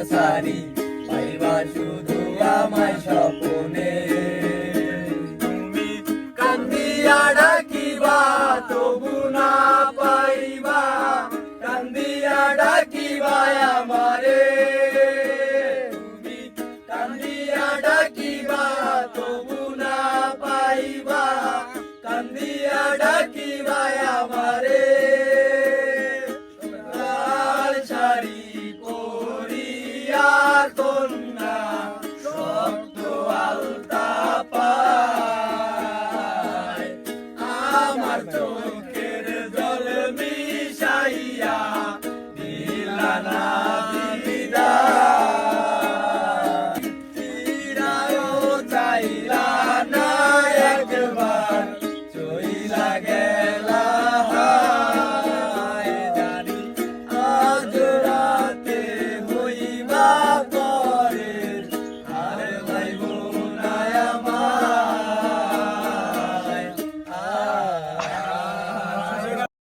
সারি পাইবা শুধু আমায় স্বপ্নে তুমি কান্দিয়া ডাকিবা তবু না পাইবা কান্দিয়া ডাকিবা আমারে তুমি কান্দিয়া ডাকিবা তবু না পাইবা কান্দিয়া ডাকিবা আমারে লাল শাড়ি পরিয়া কন্যা শক্ত আলতা পায় আমার চোখের জল মিশাইয়া দিলা না বিদায় চিরায়ও চাইলা না একবার